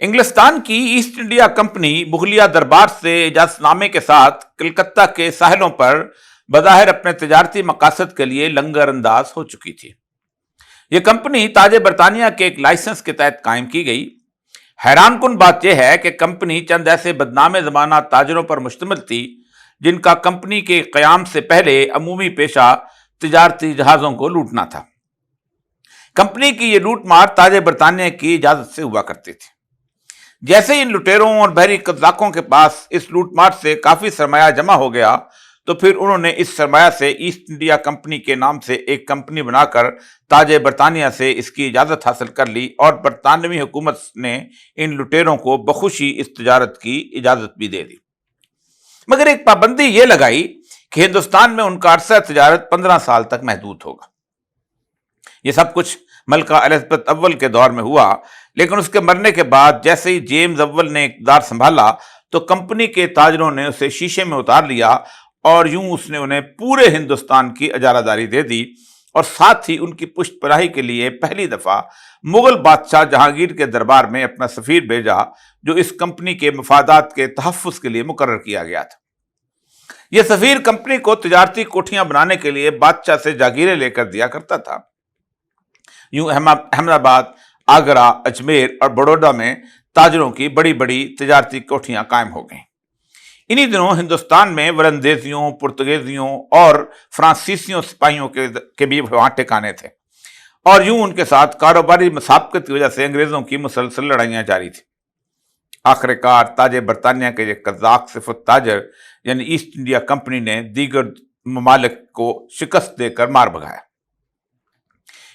انگلستان کی East India company مغلیہ دربار سے اجازت نامے کے ساتھ کلکتہ کے ساحلوں پر بظاہر اپنے تجارتی مقاصد کے لیے لنگر انداز ہو چکی تھی۔ یہ کمپنی تاج برطانیہ کے ایک لائسنس کے تحت قائم کی گئی۔ حیران کن بات یہ ہے کہ کمپنی چند ایسے بدنام زمانہ تاجروں پر مشتمل تھی جن کا کمپنی کے قیام سے پہلے عمومی پیشہ تجارتی جہازوں کو لوٹنا تھا۔ کمپنی کی یہ لوٹ مار تاج برطانیہ کی اجازت سے ہوا کرتی تھی۔ جیسے ہی ان لٹیروں اور بحری قزاقوں کے پاس اس لوٹ مار سے کافی سرمایہ جمع ہو گیا تو پھر انہوں نے اس سرمایہ سے ایسٹ انڈیا کمپنی کے نام سے ایک کمپنی بنا کر تاج برطانیہ سے اس کی اجازت حاصل کر لی، اور برطانوی حکومت نے ان لٹیروں کو بخوشی اس تجارت کی اجازت بھی دے دی، مگر ایک پابندی یہ لگائی کہ ہندوستان میں ان کا عرصہ تجارت 15 سال تک محدود ہوگا۔ یہ سب کچھ ملکہ الزبتھ اول کے دور میں ہوا، لیکن اس کے مرنے کے بعد جیسے ہی جیمز اول نے اقتدار سنبھالا تو کمپنی کے تاجروں نے اسے شیشے میں اتار لیا، اور یوں اس نے انہیں پورے ہندوستان کی اجارہ داری دے دی، اور ساتھ ہی ان کی پشت پناہی کے لیے پہلی دفعہ مغل بادشاہ جہانگیر کے دربار میں اپنا سفیر بھیجا، جو اس کمپنی کے مفادات کے تحفظ کے لیے مقرر کیا گیا تھا۔ یہ سفیر کمپنی کو تجارتی کوٹھیاں بنانے کے لیے بادشاہ سے جاگیریں لے کر دیا کرتا تھا۔ یوں احمد آباد، آگرہ، اجمیر اور بڑودہ میں تاجروں کی بڑی بڑی تجارتی کوٹھیاں قائم ہو گئیں۔ انہی دنوں ہندوستان میں ولندیزیوں، پرتگیزیوں اور فرانسیسیوں سپاہیوں کے بھی وہاں ٹھکانے تھے، اور یوں ان کے ساتھ کاروباری مسابقت کی وجہ سے انگریزوں کی مسلسل لڑائیاں جاری تھیں۔ آخر کار تاج برطانیہ کے ایک قزاق صفت تاجر یعنی ایسٹ انڈیا کمپنی نے دیگر ممالک کو شکست دے کر مار بھگایا۔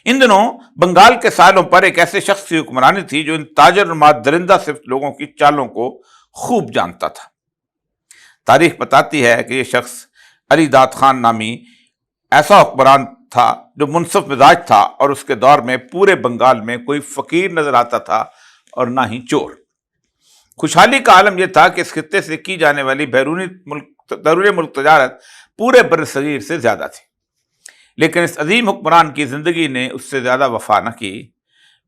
ان دنوں بنگال کے ساحلوں پر ایک ایسے شخص کی حکمرانی تھی جو ان تاجر نما درندہ صفت لوگوں کی چالوں کو خوب جانتا تھا۔ تاریخ بتاتی ہے کہ یہ شخص علی داد خان نامی ایسا حکمران تھا جو منصف مزاج تھا، اور اس کے دور میں پورے بنگال میں کوئی فقیر نظر آتا تھا اور نہ ہی چور۔ خوشحالی کا عالم یہ تھا کہ اس خطے سے کی جانے والی بیرون ملک تجارت پورے برصغیر سے زیادہ تھی، لیکن اس عظیم حکمران کی زندگی نے اس سے زیادہ وفا نہ کی۔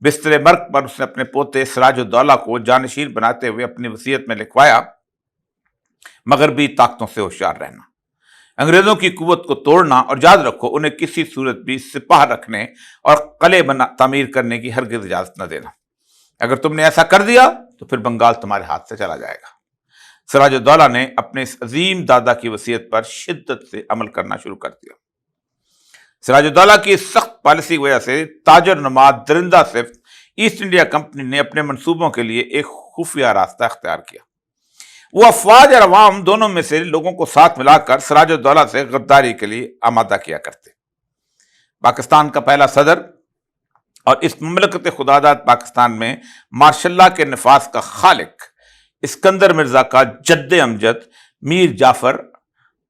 بستر مرگ پر اس نے اپنے پوتے سراج الدولہ کو جانشین بناتے ہوئے اپنی وصیت میں لکھوایا، مغربی طاقتوں سے ہوشیار رہنا، انگریزوں کی قوت کو توڑنا، اور یاد رکھو انہیں کسی صورت بھی سپاہ رکھنے اور قلعے تعمیر کرنے کی ہرگز اجازت نہ دینا۔ اگر تم نے ایسا کر دیا تو پھر بنگال تمہارے ہاتھ سے چلا جائے گا۔ سراج الدولہ نے اپنے اس عظیم دادا کی وصیت پر شدت سے عمل کرنا شروع کر دیا۔ سراج الدولہ کی اس سخت پالیسی کی وجہ سے تاجر نما درندہ صفت ایسٹ انڈیا کمپنی نے اپنے منصوبوں کے لیے ایک خفیہ راستہ اختیار کیا۔ وہ افواج اور عوام دونوں میں سے لوگوں کو ساتھ ملا کر سراج الدولہ سے غداری کے لیے آمادہ کیا کرتے۔ پاکستان کا پہلا صدر اور اس مملکت خداداد پاکستان میں ماشاء اللہ کے نفاذ کا خالق اسکندر مرزا کا جد امجد میر جعفر،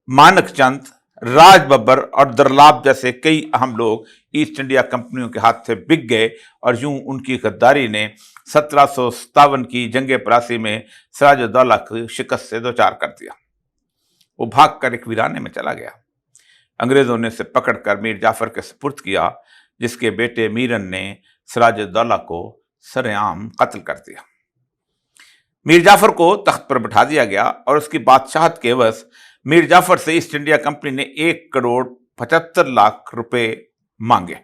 مانک چند، راج ببر اور درلاب جیسے کئی اہم لوگ ایسٹ انڈیا کمپنیوں کے ہاتھ سے بک گئے، اور یوں ان کی غداری نے 1757 کی جنگ پراسی میں سراج الدولہ کی شکست سے دوچار کر دیا۔ وہ بھاگ کر ایک ویرانے میں چلا گیا۔ انگریزوں نے اسے پکڑ کر میر جعفر کے سپرد کیا، جس کے بیٹے میرن نے سراج الدولہ کو سر عام قتل کر دیا۔ میر جعفر کو تخت پر بٹھا دیا گیا، اور اس کی بادشاہت کے عوض میر جعفر سے ایسٹ انڈیا کمپنی نے 1,75,00,000 روپے مانگے۔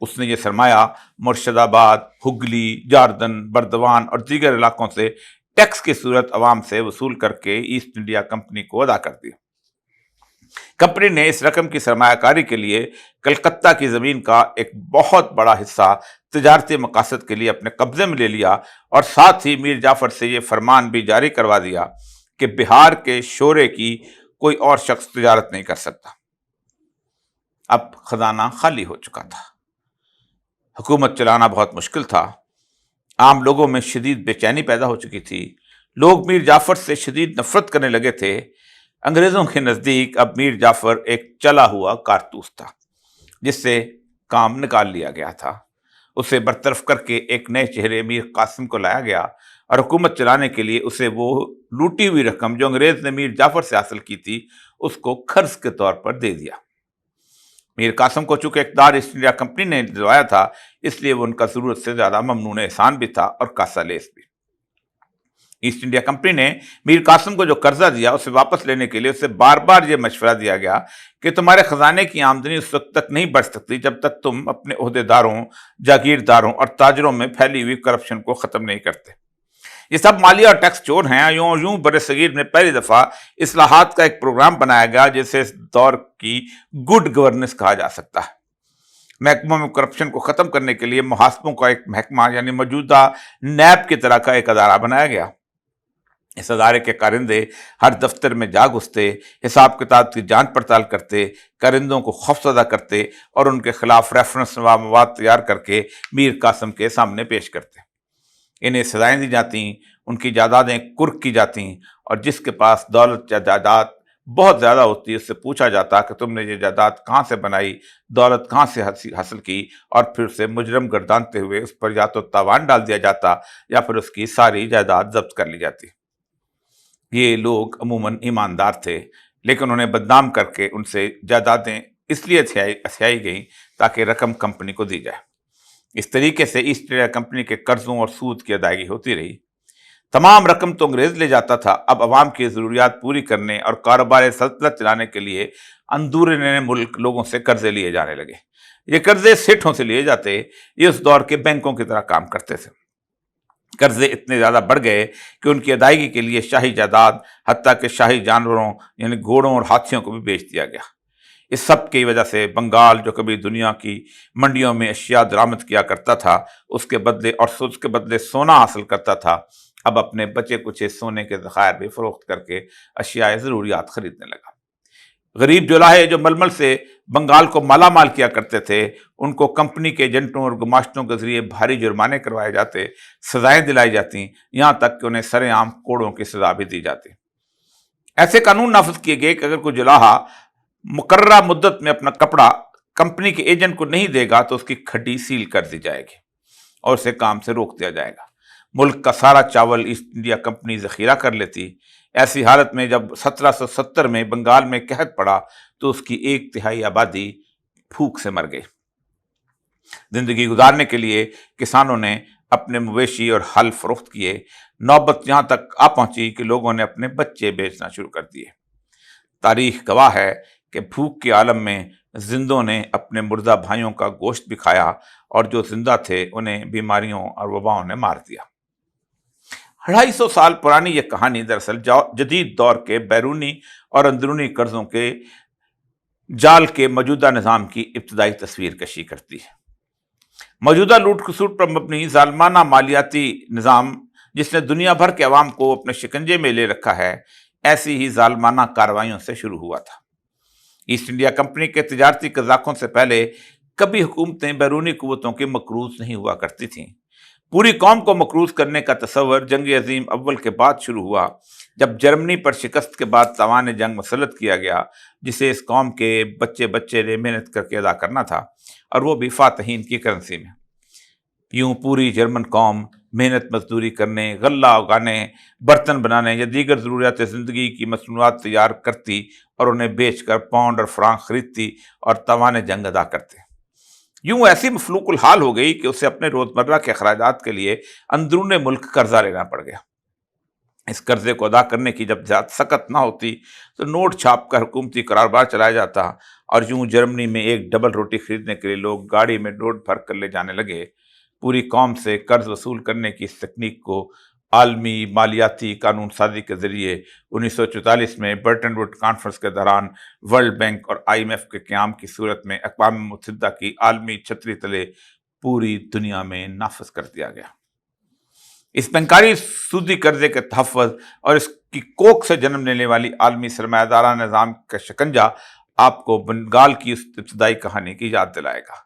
اس نے یہ سرمایہ مرشد آباد، ہگلی، جاردن، بردوان اور دیگر علاقوں سے ٹیکس کی صورت عوام سے وصول کر کے ایسٹ انڈیا کمپنی کو ادا کر دیا۔ کمپنی نے اس رقم کی سرمایہ کاری کے لیے کلکتہ کی زمین کا ایک بہت بڑا حصہ تجارتی مقاصد کے لیے اپنے قبضے میں لے لیا، اور ساتھ ہی میر جعفر سے یہ فرمان بھی جاری کروا دیا کہ بہار کے شورے کی کوئی اور شخص تجارت نہیں کر سکتا۔ اب خزانہ خالی ہو چکا تھا، حکومت چلانا بہت مشکل تھا، عام لوگوں میں شدید بے چینی پیدا ہو چکی تھی، لوگ میر جعفر سے شدید نفرت کرنے لگے تھے۔ انگریزوں کے نزدیک اب میر جعفر ایک چلا ہوا کارتوس تھا جس سے کام نکال لیا گیا تھا۔ اسے برطرف کر کے ایک نئے چہرے میر قاسم کو لایا گیا، اور حکومت چلانے کے لیے اسے وہ لوٹی ہوئی رقم جو انگریز نے میر جعفر سے حاصل کی تھی اس کو قرض کے طور پر دے دیا۔ میر قاسم کو چونکہ اقتدار ایسٹ انڈیا کمپنی نے دلوایا تھا، اس لیے وہ ان کا ضرورت سے زیادہ ممنون احسان بھی تھا اور کاسہ لیس بھی۔ ईस्ट इंडिया कंपनी ने मीर कासिम को जो कर्जा दिया उसे वापस लेने के लिए उसे बार बार यह मशवरा दिया गया कि तुम्हारे खजाने की आमदनी उस वक्त तक नहीं बढ़ सकती जब तक तुम अपने ओहदेदारों, जागीरदारों और ताजरों में फैली हुई करप्शन को खत्म नहीं करते। ये सब मालिया और टैक्स चोर हैं। यूं यूं बरसगीर में पहली दफा इस्लाहात का एक प्रोग्राम बनाया गया जिसे इस दौर की गुड गवर्नेंस कहा जा सकता है। महकमों में करप्शन को खत्म करने के लिए मुहासबों का एक महकमा यानी मौजूदा नैब की तरह का एक अदारा बनाया गया। इस अदारे के कारिंदे हर दफ्तर में जा घुसते, हिसाब किताब की जांच पड़ताल करते, कारिंदों को खौफजदा करते और उनके खिलाफ रेफरेंस मवाद तैयार करके मीर कासिम के सामने पेश करते। इन्हें सजाएं दी जाती, उनकी जायदादें कुर्क की जाती और जिसके पास दौलत या जायदाद बहुत ज़्यादा होती उससे पूछा जाता कि तुमने ये जायदाद कहाँ से बनाई, दौलत कहाँ से हासिल की, और फिर उसे मुजरम गर्दानते हुए उस पर या तो तावान डाल दिया जाता या फिर उसकी सारी जायदाद जब्त कर ली जाती। ये लोग अमूमन ईमानदार थे, लेकिन उन्हें बदनाम करके उनसे जायदादें इसलिए अथियाई गई ताकि रकम कंपनी को दी जाए। इस तरीके से ईस्ट इंडिया कंपनी के कर्जों और सूद की अदायगी होती रही। तमाम रकम तो अंग्रेज ले जाता था, अब अवाम की ज़रूरियात पूरी करने और कारोबार सल्तनत चलाने के लिए अंदरूनी मुल्क लोगों से कर्जे लिए जाने लगे। ये कर्जे सेठों से लिए जाते, ये उस दौर के बैंकों की तरह काम करते थे। कर्जे इतने ज़्यादा बढ़ गए कि उनकी अदायगी के लिए शाही जायदाद, हत्ता के शाही जानवरों यानी घोड़ों और हाथियों को भी बेच दिया गया। इस सब की वजह से बंगाल, जो कभी दुनिया की मंडियों में अशिया दरामद किया करता था, उसके बदले सोना हासिल करता था, अब अपने बचे कुचे सोने के ज़खायर भी फरोख्त करके अशियाए ज़रूरियात खरीदने लगा। गरीब जुलाहे जो मलमल से बंगाल को माला माल किया करते थे, उनको कंपनी के एजेंटों और गुमाश्तों के जरिए भारी जुर्माने करवाए जाते, सजाएं दिलाई जाती, यहाँ तक कि उन्हें सरेआम कोड़ों की सजा भी दी जाती। ऐसे कानून नाफिज किए गए कि अगर कोई जुलाहा मुकर्ररा मुद्दत में अपना कपड़ा कंपनी के एजेंट को नहीं देगा तो उसकी खड्डी सील कर दी जाएगी और उसे काम से रोक दिया जाएगा। मुल्क का सारा चावल ईस्ट इंडिया कंपनी जखीरा कर लेती। ऐसी हालत में जब 1770 में बंगाल में कहत पड़ा तो उसकी 1/3 आबादी भूख से मर गई। जिंदगी गुजारने के लिए किसानों ने अपने मवेशी और हल फरोख्त किए। नौबत यहां तक आ पहुंची कि लोगों ने अपने बच्चे बेचना शुरू कर दिए। तारीख गवाह है कि भूख के आलम में जिंदों ने अपने मुर्दा भाइयों का गोश्त भी खाया और जो जिंदा थे उन्हें बीमारियों और वबाओं ने मार दिया। 250 साल पुरानी यह कहानी दरअसल जदीद दौर के बैरूनी और अंदरूनी कर्जों के जाल के मौजूदा निज़ाम की इब्तदाई तस्वीर कशी करती है। मौजूदा लूट खसूट पर मबनी जालमाना मालियाती निज़ाम जिसने दुनिया भर के अवाम को अपने शिकंजे में ले रखा है, ऐसी ही जालमाना कार्रवाइयों से शुरू हुआ था। ईस्ट इंडिया कंपनी के तिजारती कज़ाकों से पहले कभी हुकूमतें बैरूनी कुव्वतों की मकरूज नहीं हुआ करती थीं। पूरी कौम को मकरूज करने का तस्वर जंग अजीम अव्वल के बाद शुरू हुआ, जब जर्मनी पर शिकस्त के बाद तवान जंग मुसल्लत किया गया, जिसे इस कौम के बच्चे बच्चे ने मेहनत करके अदा करना था, और वो भी फातहीन की करेंसी में। यूं पूरी जर्मन कौम मेहनत मजदूरी करने, गल्ला उगाने, बर्तन बनाने या दीगर ज़रूरियात ज़िंदगी की मसनूआत तैयार करती और उन्हें बेचकर पाउंड और फ्रांक खरीदती और तवान जंग अदा करते। यूं ऐसी मफलूकुल हाल हो गई कि उसे अपने रोजमर्रा के अखराजात के लिए अंदरूनी मुल्क कर्जा लेना पड़ गया। इस कर्जे को अदा करने की जब ज़्यादा सकत ना होती तो नोट छाप कर हुकूमती कारोबार चलाया जाता और यूं जर्मनी में एक डबल रोटी खरीदने के लिए लोग गाड़ी में नोट भर कर ले जाने लगे। पूरी कौम से कर्ज वसूल करने की इस तकनीक को आलमी मालियाती कानून साजी के जरिए 1944 में बर्टन वुड कॉन्फ्रेंस के दौरान वर्ल्ड बैंक और IMF के क़याम की सूरत में अक़वाम मुत्तहिदा की आलमी छतरी तले पूरी दुनिया में नाफिज कर दिया गया। इस बैंकारी सूदी कर्जे के तहफ़्फ़ुज़ और इसकी कोख से जन्म लेने वाली आलमी सरमायादारा निज़ाम का शिकंजा आपको बंगाल की उस इब्तदाई कहानी की याद दिलाएगा।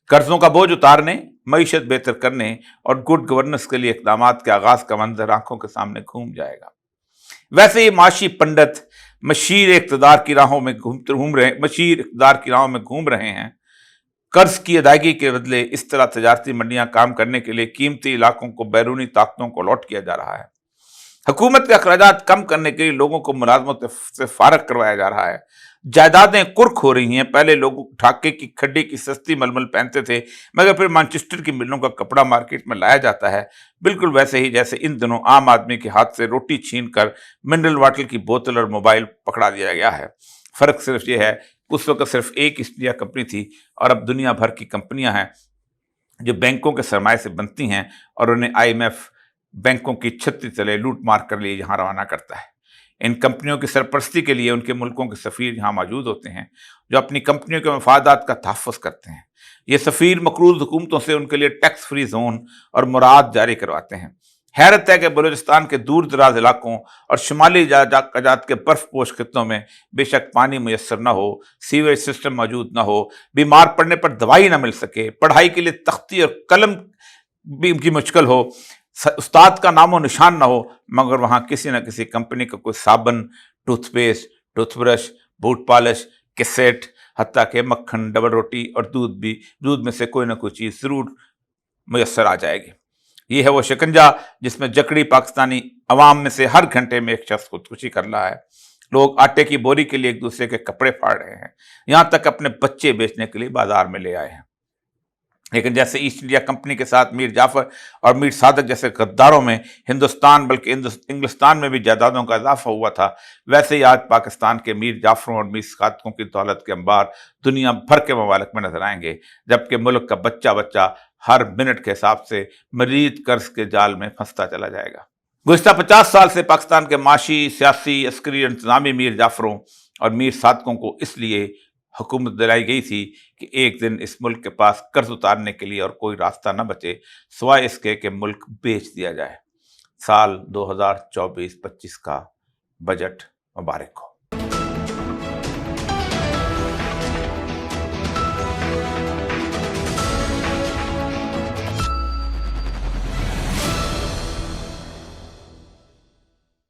कर्जों का बोझ उतारने, मईशत बेहतर करने और गुड गवर्नेंस के लिए इक़दामात के आगाज़ का मंजर आंखों के सामने घूम जाएगा। वैसे ही माशी पंडित मशीर इक़्तिदार की राहों में घूम रहे हैं। कर्ज की अदायगी के बदले इस तरह तजारती मंडियां काम करने के लिए कीमती इलाकों को बैरूनी ताकतों को लौट किया जा रहा है। हुकूमत के अखराजात कम करने के लिए लोगों को मुलाजमत से फारग करवाया जा रहा है। जायदादें कुर्क हो रही हैं। पहले लोग ढाके की खड्डी की सस्ती मलमल पहनते थे, मगर फिर मैनचेस्टर की मिलों का कपड़ा मार्केट में लाया जाता है, बिल्कुल वैसे ही जैसे इन दिनों आम आदमी के हाथ से रोटी छीन कर मिनरल वाटर की बोतल और मोबाइल पकड़ा दिया गया है। फर्क सिर्फ ये है, उस वक्त सिर्फ एक ईस्ट इंडिया कंपनी थी और अब दुनिया भर की कंपनियां हैं जो बैंकों के सरमाए से बनती हैं और उन्हें आईएमएफ बैंकों की छत्ती तले लूट मार कर लिए यहाँ रवाना करता है। इन कंपनियों की सरपरस्ती के लिए उनके मुल्कों के सफ़ीर यहाँ मौजूद होते हैं, जो अपनी कंपनियों के मफादात का तहफ़्फ़ुज़ करते हैं। ये सफ़ीर मकरूज़ हुकूमतों से उनके लिए टैक्स फ्री जोन और मुराद जारी करवाते हैं। हैरत है कि बलूचिस्तान के दूर दराज इलाकों और शुमाली कजात के बर्फपोश खित्तों में बेशक पानी मुयस्सर न हो, सीवेज सिस्टम मौजूद न हो, बीमार पड़ने पर दवाई न मिल सके, पढ़ाई के लिए तख्ती और कलम भी की मुश्किल हो, उस्ताद का नामो निशान ना हो, मगर वहाँ किसी न किसी कंपनी का कोई साबुन, toothpaste, toothbrush, boot polish, cassette, हत्ता के मक्खन, डबल रोटी और दूध में से कोई ना कोई चीज़ ज़रूर मुयस्सर आ जाएगी। ये है वो शिकंजा जिसमें जकड़ी पाकिस्तानी अवाम में से हर घंटे में एक शख्स खुदकुशी कर रहा है। लोग आटे की बोरी के लिए एक दूसरे के कपड़े फाड़ रहे हैं, यहाँ तक अपने बच्चे बेचने के लिए बाजार में ले आए हैं। लेकिन जैसे ईस्ट इंडिया कंपनी के साथ मीर जाफर और मीर सादक जैसे गद्दारों में हिंदुस्तान बल्कि इंग्लिस्तान में भी जायदादों का इजाफा हुआ था, वैसे ही आज पाकिस्तान के मीर जाफरों और मीर सादकों की दौलत के अंबार दुनिया भर के ममालिक में नजर आएंगे, जबकि मुल्क का बच्चा बच्चा हर मिनट के हिसाब से मजीद कर्ज के जाल में फंसता चला जाएगा। गुज़िश्ता 50 साल से पाकिस्तान के माशी, सियासी, अस्करी और इंतजामी मीर जाफरों और मीर सादकों को इसलिए हुकूमत दिलाई गई थी कि एक दिन इस मुल्क के पास कर्ज उतारने के लिए और कोई रास्ता न बचे सिवाय इसके कि मुल्क बेच दिया जाए। साल 2024-25 का बजट मुबारक हो।